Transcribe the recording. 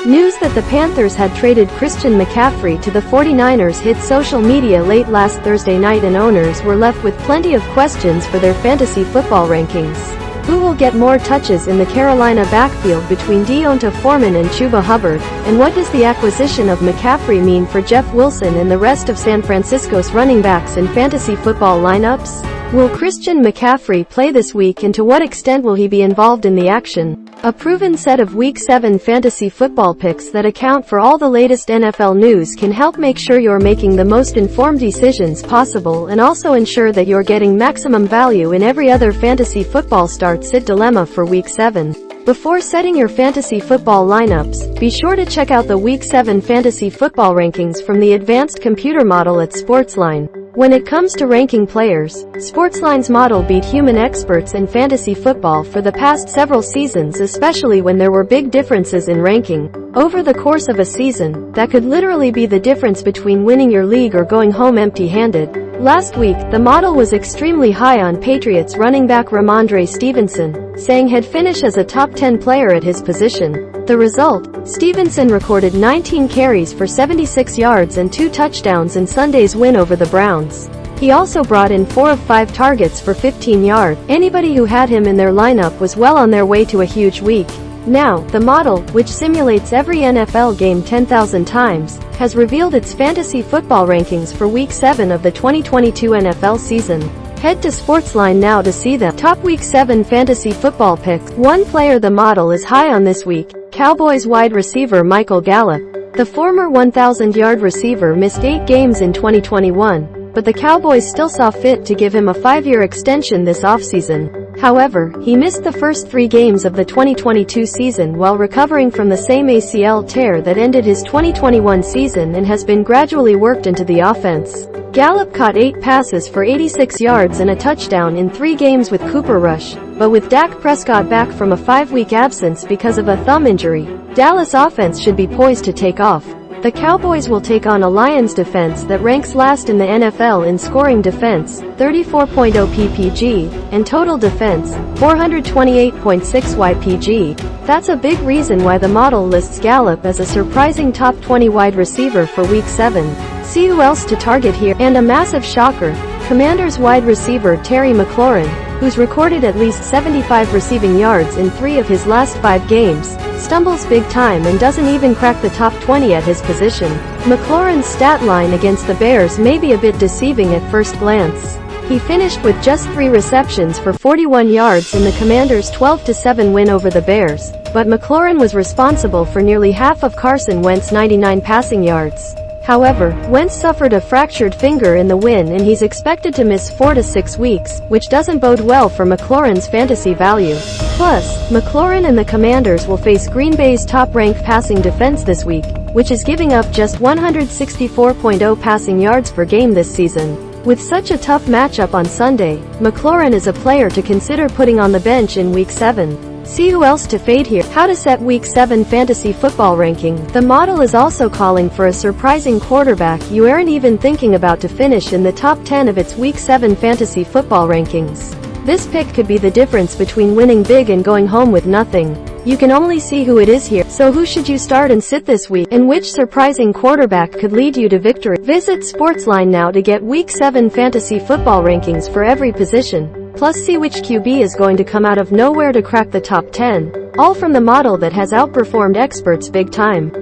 News that the Panthers had traded Christian McCaffrey to the 49ers hit social media late last Thursday night, and owners were left with plenty of questions for their fantasy football rankings. Who will get more touches in the Carolina backfield between Deonta Foreman and Chuba Hubbard? And what does the acquisition of McCaffrey mean for Jeff Wilson and the rest of San Francisco's running backs in fantasy football lineups? Will Christian McCaffrey play this week, and to what extent will he be involved in the action? A proven set of Week 7 fantasy football picks that account for all the latest NFL news can help make sure you're making the most informed decisions possible, and also ensure that you're getting maximum value in every other fantasy football start-sit dilemma for Week 7. Before setting your fantasy football lineups, be sure to check out the Week 7 fantasy football rankings from the advanced computer model at Sportsline. When it comes to ranking players, Sportsline's model beat human experts in fantasy football for the past several seasons, especially when there were big differences in ranking. Over the course of a season, that could literally be the difference between winning your league or going home empty-handed. Last week, the model was extremely high on Patriots running back Ramondre Stevenson, saying he'd finish as a top 10 player at his position. The result? Stevenson recorded 19 carries for 76 yards and 2 touchdowns in Sunday's win over the Browns. He also brought in 4 of 5 targets for 15 yards. Anybody who had him in their lineup was well on their way to a huge week. Now, the model, which simulates every NFL game 10,000 times, has revealed its fantasy football rankings for Week 7 of the 2022 NFL season. Head to Sportsline now to see the top Week 7 fantasy football picks. One player the model is high on this week: Cowboys wide receiver Michael Gallup. The former 1,000-yard receiver missed 8 games in 2021, but the Cowboys still saw fit to give him a 5-year extension this offseason. However, he missed the first 3 games of the 2022 season while recovering from the same ACL tear that ended his 2021 season, and has been gradually worked into the offense. Gallup caught 8 passes for 86 yards and a touchdown in 3 games with Cooper Rush, but with Dak Prescott back from a 5-week absence because of a thumb injury, Dallas' offense should be poised to take off. The Cowboys will take on a Lions defense that ranks last in the NFL in scoring defense, 34.0 PPG, and total defense, 428.6 YPG. That's a big reason why the model lists Gallup as a surprising top 20 wide receiver for Week 7. See who else to target here. And a massive shocker, Commanders wide receiver Terry McLaurin, who's recorded at least 75 receiving yards in 3 of his last 5 games, stumbles big time and doesn't even crack the top 20 at his position. McLaurin's stat line against the Bears may be a bit deceiving at first glance. He finished with just 3 receptions for 41 yards in the Commanders' 12-7 win over the Bears, but McLaurin was responsible for nearly half of Carson Wentz's 99 passing yards. However, Wentz suffered a fractured finger in the win, and he's expected to miss 4 to 6 weeks, which doesn't bode well for McLaurin's fantasy value. Plus, McLaurin and the Commanders will face Green Bay's top-ranked passing defense this week, which is giving up just 164.0 passing yards per game this season. With such a tough matchup on Sunday, McLaurin is a player to consider putting on the bench in Week 7. See who else to fade here. How to set Week 7 fantasy football ranking. The model is also calling for a surprising quarterback you aren't even thinking about to finish in the top 10 of its Week 7 fantasy football rankings. This pick could be the difference between winning big and going home with nothing. You can only see who it is here. So who should you start and sit this week? And which surprising quarterback could lead you to victory? Visit Sportsline now to get Week 7 fantasy football rankings for every position. Plus see which QB is going to come out of nowhere to crack the top 10. All from the model that has outperformed experts big time.